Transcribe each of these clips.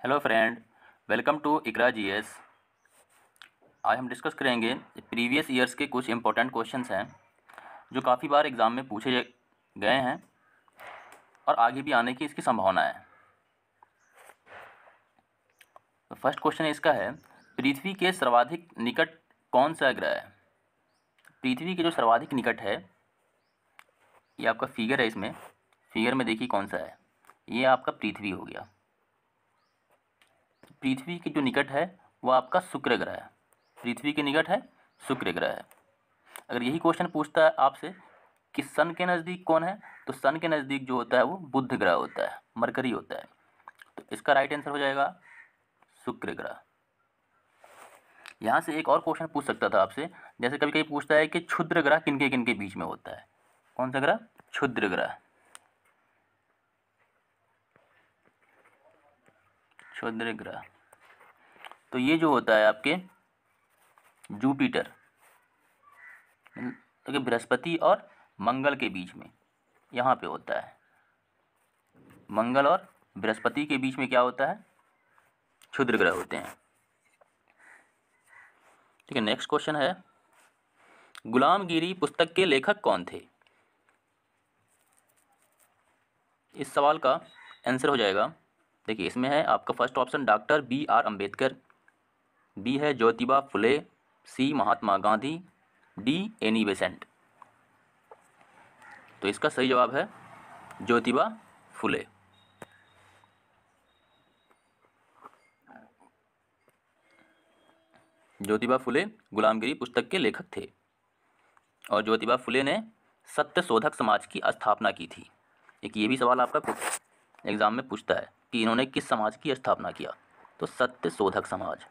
Hello friend, welcome to Iqra GS. आज हम discuss करेंगे प्रीवियस ईयर्स के कुछ इंपॉर्टेंट क्वेश्चंस हैं जो काफ़ी बार एग्ज़ाम में पूछे गए हैं और आगे भी आने की इसकी संभावना है। तो फर्स्ट क्वेश्चन इसका है, पृथ्वी के सर्वाधिक निकट कौन सा ग्रह है? पृथ्वी के जो सर्वाधिक निकट है, ये आपका फिगर है। इसमें फिगर में देखिए कौन सा है, ये आपका पृथ्वी हो गया। पृथ्वी के जो निकट है वो आपका शुक्र ग्रह है। पृथ्वी के निकट है शुक्र ग्रह है। अगर यही क्वेश्चन पूछता है आपसे कि सन के नज़दीक कौन है, तो सन के नज़दीक जो होता है वो बुध ग्रह होता है, मरकरी होता है। तो इसका राइट आंसर हो जाएगा शुक्र ग्रह। यहाँ से एक और क्वेश्चन पूछ सकता था आपसे, जैसे कभी कभी पूछता है कि क्षुद्र ग्रह किनके किनके बीच में होता है। कौन सा ग्रह? क्षुद्र ग्रह। क्षुद्र ग्रह तो ये जो होता है आपके जुपिटर, तो बृहस्पति और मंगल के बीच में यहाँ पे होता है। मंगल और बृहस्पति के बीच में क्या होता है? क्षुद्र ग्रह होते हैं। ठीक है, नेक्स्ट क्वेश्चन है, गुलामगिरी पुस्तक के लेखक कौन थे? इस सवाल का आंसर हो जाएगा, देखिए इसमें है आपका first option doctor B.R. Ambedkar, b है Jyotiba Phule, c Mahatma Gandhi, d Annie Besant. तो इसका सही जवाब है ज्योतिबा फुले। ज्योतिबा फुले गुलामगिरी पुस्तक के लेखक थे और ज्योतिबा फुले ने सत्य शोधक समाज की स्थापना की थी। एक ये भी सवाल आपका एग्जाम में पूछता है कि इन्होंने किस समाज की स्थापना किया, तो सत्य शोधक समाज।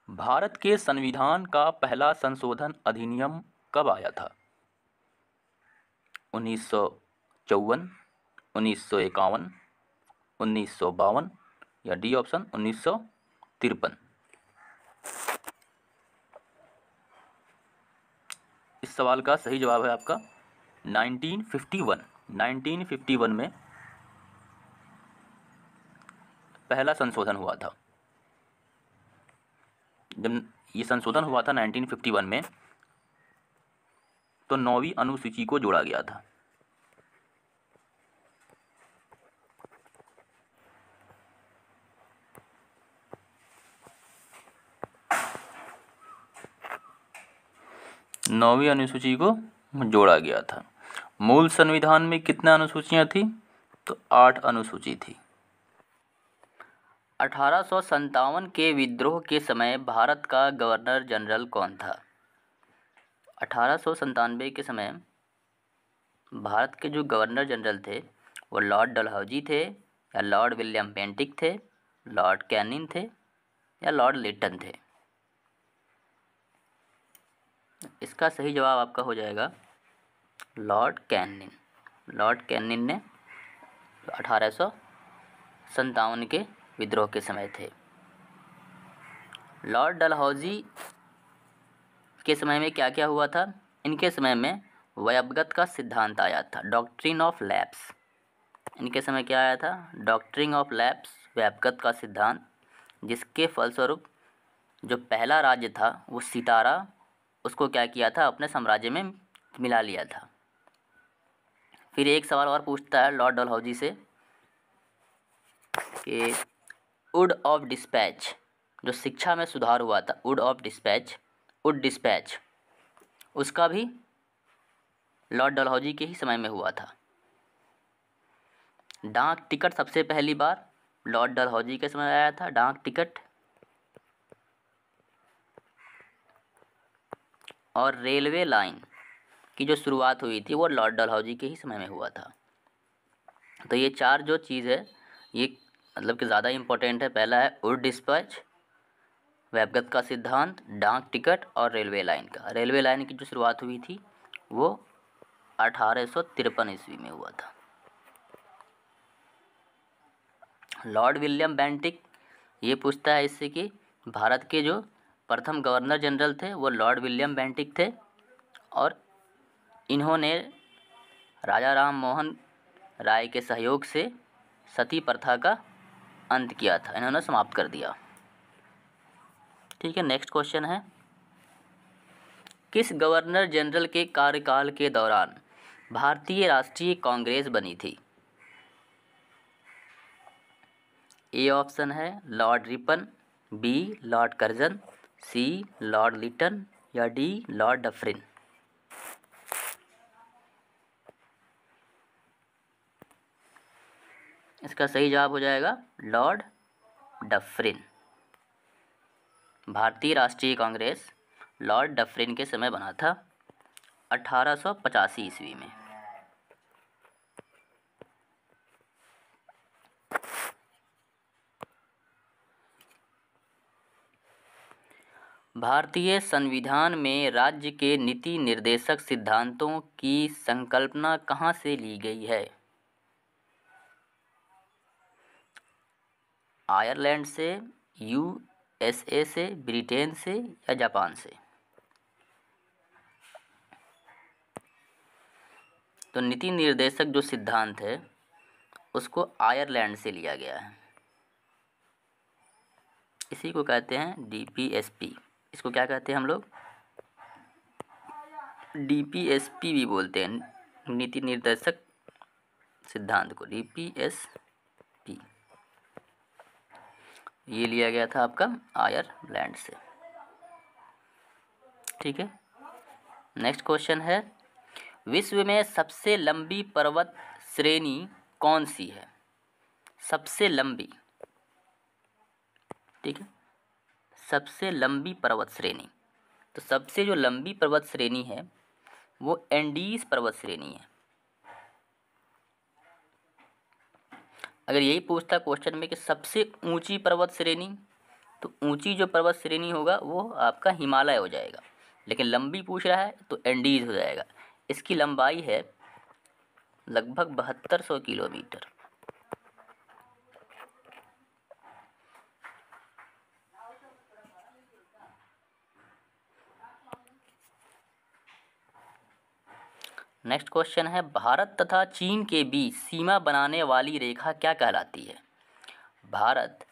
भारत के संविधान का पहला संशोधन अधिनियम कब आया था? 1954, 1951, 1952 या डी ऑप्शन 1953। इस सवाल का सही जवाब है आपका 1951। 1951 में पहला संशोधन हुआ था। जब ये संशोधन हुआ था 1951 में, तो 9वीं अनुसूची को जोड़ा गया था। नौवीं अनुसूची को जोड़ा गया था। मूल संविधान में कितना अनुसूचियां थी? तो 8 अनुसूची थी। 1857 के विद्रोह के समय भारत का गवर्नर जनरल कौन था? 1897 के समय भारत के जो गवर्नर जनरल थे वो लॉर्ड डलहौजी थे, या लॉर्ड विलियम बेंटिक थे, लॉर्ड कैनिंग थे, या लॉर्ड लिटन थे। इसका सही जवाब आपका हो जाएगा लॉर्ड कैनिंग। लॉर्ड कैनिंग ने 1857 के विद्रोह के समय थे। लॉर्ड डलहौजी के समय में क्या क्या हुआ था? इनके समय में वयवगत का सिद्धांत आया था, डॉक्ट्रिन ऑफ लैप्स। इनके समय क्या आया था? डॉक्ट्रिन ऑफ लैप्स, वयवगत का सिद्धांत, जिसके फलस्वरूप जो पहला राज्य था वो सितारा, उसको क्या किया था? अपने साम्राज्य में मिला लिया था। फिर एक सवाल और पूछता है लॉर्ड डलहौजी से कि वुड ऑफ डिस्पैच, जो शिक्षा में सुधार हुआ था, would of dispatch, Wood dispatch, उसका भी लॉर्ड डलहौजी के ही समय में हुआ था। डाक टिकट सबसे पहली बार लॉर्ड डलहौजी के समय आया था, डाक टिकट। और रेलवे लाइन की जो शुरुआत हुई थी वो लॉर्ड डलहौजी के ही समय में हुआ था। तो ये चार जो चीज़ है ये मतलब कि ज़्यादा इम्पोर्टेंट है। पहला है वुड डिस्पैच, वयवगत का सिद्धांत, डाक टिकट और रेलवे लाइन का। रेलवे लाइन की जो शुरुआत हुई थी वो 1853 ईस्वी में हुआ था। लॉर्ड विलियम बेंटिक ये पूछता है इससे कि भारत के जो प्रथम गवर्नर जनरल थे वो लॉर्ड विलियम बेंटिक थे और इन्होंने राजा राम मोहन राय के सहयोग से सती प्रथा का अंत किया था, इन्होंने समाप्त कर दिया। ठीक है, नेक्स्ट क्वेश्चन है, किस गवर्नर जनरल के कार्यकाल के दौरान भारतीय राष्ट्रीय कांग्रेस बनी थी? ए ऑप्शन है lord Ripon, B lord Curzon, C lord Lytton या डी लॉर्ड डफरिन। इसका सही जवाब हो जाएगा लॉर्ड डफरिन। भारतीय राष्ट्रीय कांग्रेस लॉर्ड डफरिन के समय बना था 1885 ईस्वी में। भारतीय संविधान में राज्य के नीति निर्देशक सिद्धांतों की संकल्पना कहाँ से ली गई है? आयरलैंड से, यूएसए से, ब्रिटेन से या जापान से? तो नीति निर्देशक जो सिद्धांत है उसको आयरलैंड से लिया गया है। इसी को कहते हैं डीपीएसपी। इसको क्या कहते हैं हम लोग? डीपीएसपी भी बोलते हैं, नीति निर्देशक सिद्धांत को डीपीएसपी। ये लिया गया था आपका आयरलैंड से। ठीक है, नेक्स्ट क्वेश्चन है, विश्व में सबसे लंबी पर्वत श्रेणी कौन सी है? सबसे लंबी, ठीक है, सबसे लंबी पर्वत श्रेणी। तो सबसे जो लंबी पर्वत श्रेणी है वो एंडीज पर्वत श्रेणी है। अगर यही पूछता क्वेश्चन में कि सबसे ऊंची पर्वत श्रेणी, तो ऊंची जो पर्वत श्रेणी होगा वो आपका हिमालय हो जाएगा, लेकिन लंबी पूछ रहा है तो एंडीज हो जाएगा। इसकी लंबाई है लगभग 7200 किलोमीटर। नेक्स्ट क्वेश्चन है, भारत तथा चीन के बीच सीमा बनाने वाली रेखा क्या कहलाती है? भारत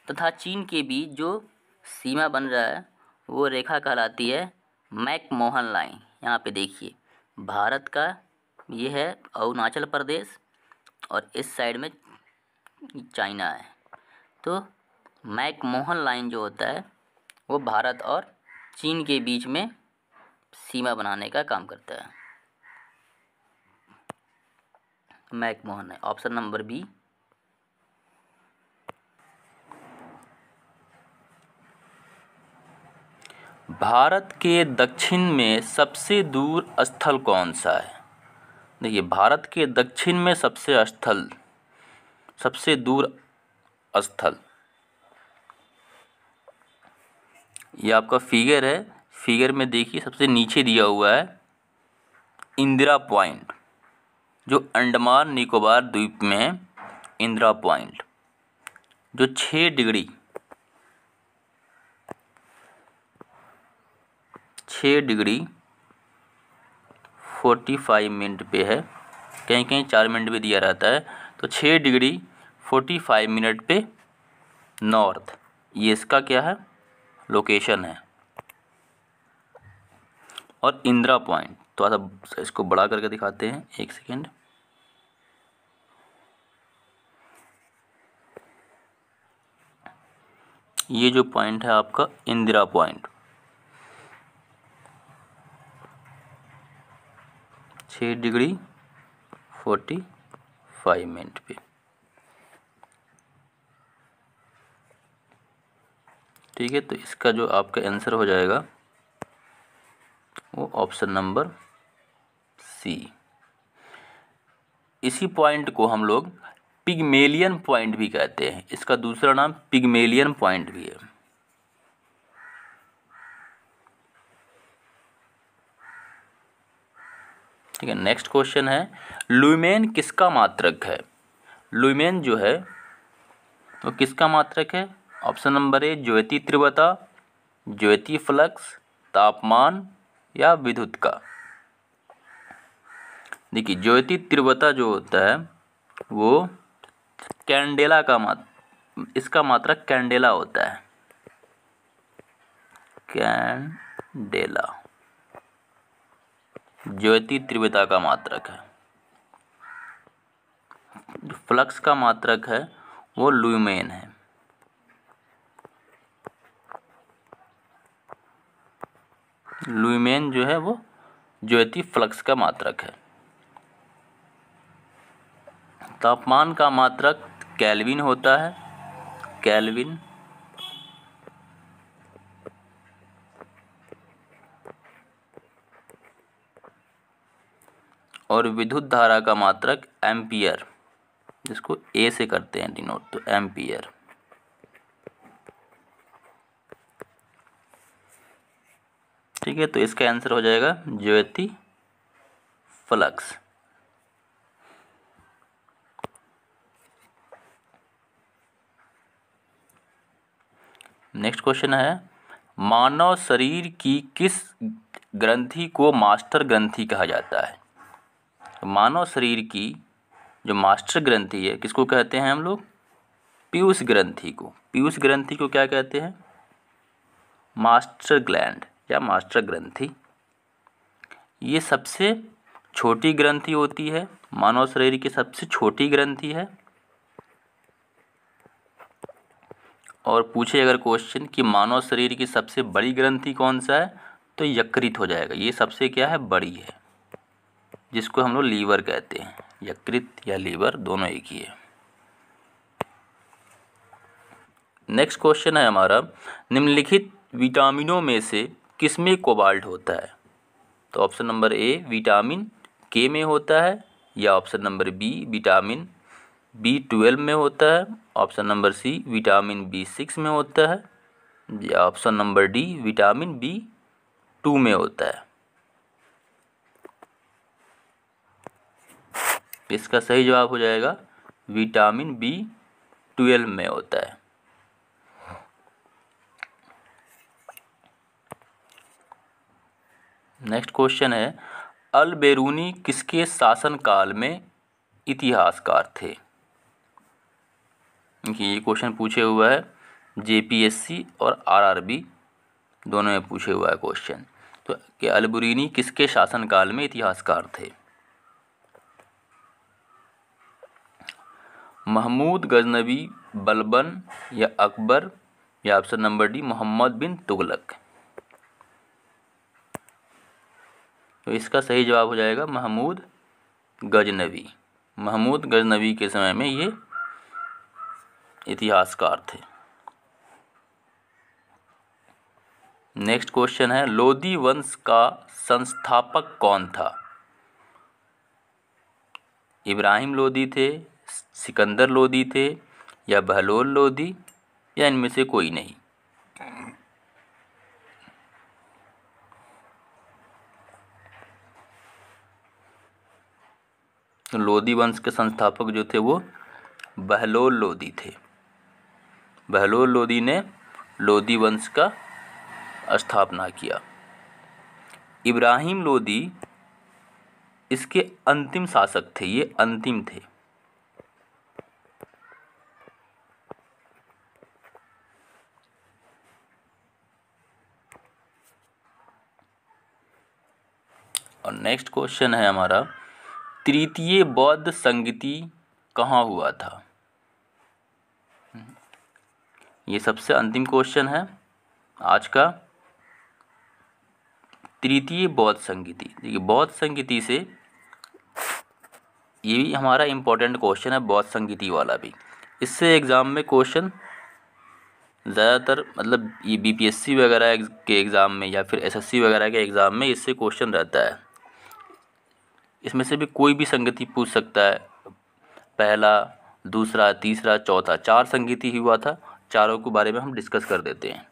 तथा चीन के बीच जो सीमा बन रहा है वो रेखा कहलाती है मैकमोहन लाइन। यहाँ पे देखिए, भारत का ये है अरुणाचल प्रदेश और इस साइड में चाइना है। तो मैकमोहन लाइन जो होता है वो भारत और चीन के बीच में सीमा बनाने का काम करता है। मैकमोहन है ऑप्शन नंबर बी। भारत के दक्षिण में सबसे दूर स्थल कौन सा है? देखिए, भारत के दक्षिण में सबसे दूर स्थल, ये आपका फिगर है। फिगर में देखिए सबसे नीचे दिया हुआ है इंदिरा पॉइंट, जो अंडमान निकोबार द्वीप में है। इंदिरा पॉइंट जो 6 डिग्री 45 मिनट पे है, कहीं कहीं 4 मिनट भी दिया रहता है। तो 6 डिग्री 45 मिनट पे नॉर्थ, ये इसका क्या है, लोकेशन है। और इंदिरा पॉइंट, तो थोड़ा इसको बड़ा करके दिखाते हैं, एक सेकेंड। ये जो पॉइंट है आपका इंदिरा पॉइंट, 6 डिग्री 45 मिनट पे। ठीक है, तो इसका जो आपका आंसर हो जाएगा वो ऑप्शन नंबर सी। इसी पॉइंट को हम लोग पिग्मेलियन पॉइंट भी कहते हैं। इसका दूसरा नाम पिग्मेलियन पॉइंट भी है। ठीक है, नेक्स्ट क्वेश्चन है, ल्यूमेन किसका मात्रक है? ल्यूमेन जो है वो किसका मात्रक है? ऑप्शन नंबर ए ज्योति तीव्रता, ज्योति फ्लक्स, तापमान या विद्युत का। देखिए ज्योति तीव्रता जो होता है वो कैंडेला का इसका मात्रक कैंडेला होता है, कैंडेला ज्योति तीव्रता का मात्रक है। जो फ्लक्स का मात्रक है वो ल्यूमेन है। ल्यूमेन जो है वो ज्योति फ्लक्स का मात्रक है। तापमान का मात्रक केल्विन होता है, केल्विन। और विद्युत धारा का मात्रक एम्पियर, जिसको ए से करते हैं डिनोट, तो एम्पियर। ठीक है, तो इसका आंसर हो जाएगा ज्योति फ्लक्स। नेक्स्ट क्वेश्चन है, मानव शरीर की किस ग्रंथि को मास्टर ग्रंथि कहा जाता है? मानव शरीर की जो मास्टर ग्रंथि है किसको कहते हैं हम लोग? पीयूष ग्रंथि को। पीयूष ग्रंथि को क्या कहते हैं? मास्टर ग्लैंड या मास्टर ग्रंथि। ये सबसे छोटी ग्रंथि होती है, मानव शरीर की सबसे छोटी ग्रंथि है। और पूछे अगर क्वेश्चन कि मानव शरीर की सबसे बड़ी ग्रंथि कौन सा है, तो यकृत हो जाएगा। ये सबसे क्या है? बड़ी है, जिसको हम लोग लीवर कहते हैं। यकृत या लीवर दोनों एक ही है। नेक्स्ट क्वेश्चन है हमारा, निम्नलिखित विटामिनों में से किसमें कोबाल्ट होता है? तो ऑप्शन नंबर ए विटामिन के में होता है, या option number B vitamin B12 में होता है, option number C vitamin B6 में होता है, या option number D vitamin B2 में होता है। इसका सही जवाब हो जाएगा विटामिन B12 में होता है। नेक्स्ट क्वेश्चन है, अल बेरूनी किसके शासनकाल में इतिहासकार थे? ये क्वेश्चन पूछे हुआ है JPSC और RRB दोनों में पूछे हुआ है क्वेश्चन। तो कि अल बेरूनी किसके शासनकाल में इतिहासकार थे? महमूद गजनवी, बलबन या अकबर, या ऑप्शन नंबर डी मोहम्मद बिन तुगलक। तो इसका सही जवाब हो जाएगा महमूद गजनवी। महमूद गजनवी के समय में ये इतिहासकार थे। नेक्स्ट क्वेश्चन है, लोदी वंश का संस्थापक कौन था? इब्राहिम लोदी थे, सिकंदर लोदी थे, या बहलोल लोदी, या इनमें से कोई नहीं। लोदी वंश के संस्थापक जो थे वो बहलोल लोदी थे। बहलोल लोदी ने लोदी वंश का स्थापना किया। इब्राहिम लोदी इसके अंतिम शासक थे, ये अंतिम थे। और नेक्स्ट क्वेश्चन है हमारा, तृतीय बौद्ध संगीति कहाँ हुआ था? ये सबसे अंतिम क्वेश्चन है आज का। तृतीय बौद्ध संगीति, देखिए बौद्ध संगीति से ये भी हमारा इम्पोर्टेंट क्वेश्चन है, बौद्ध संगीति वाला भी। इससे एग्ज़ाम में क्वेश्चन ज़्यादातर मतलब ये BPSC वगैरह के एग्ज़ाम में या फिर SSC वगैरह के एग्ज़ाम में इससे क्वेश्चन रहता है। इसमें से भी कोई भी संगीति पूछ सकता है, पहला, दूसरा, तीसरा, चौथा, 4 संगीति हुआ था। चारों के बारे में हम डिस्कस कर देते हैं।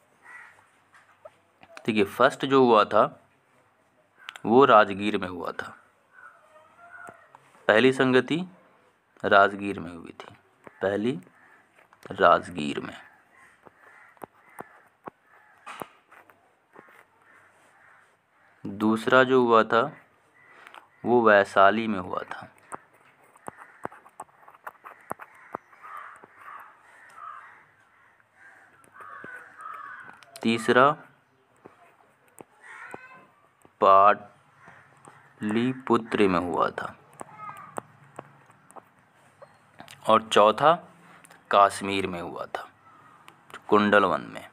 देखिए फर्स्ट जो हुआ था वो राजगीर में हुआ था। पहली संगति राजगीर में हुई थी, पहली राजगीर में। दूसरा जो हुआ था वो वैशाली में हुआ था। तीसरा पाटलिपुत्र में हुआ था। और चौथा कश्मीर में हुआ था, कुंडलवन में।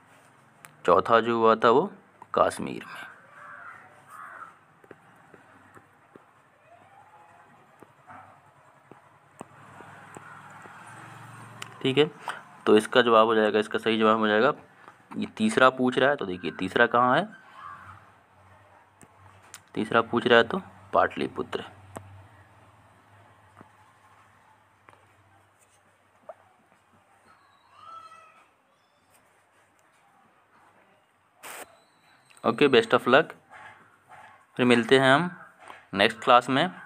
चौथा जो हुआ था वो कश्मीर में। ठीक है, तो इसका जवाब हो जाएगा, इसका सही जवाब हो जाएगा, ये तीसरा पूछ रहा है तो देखिए तीसरा कहाँ है, तीसरा पूछ रहा है तो Pataliputra. Okay, best of luck. फिर मिलते हैं हम नेक्स्ट क्लास में।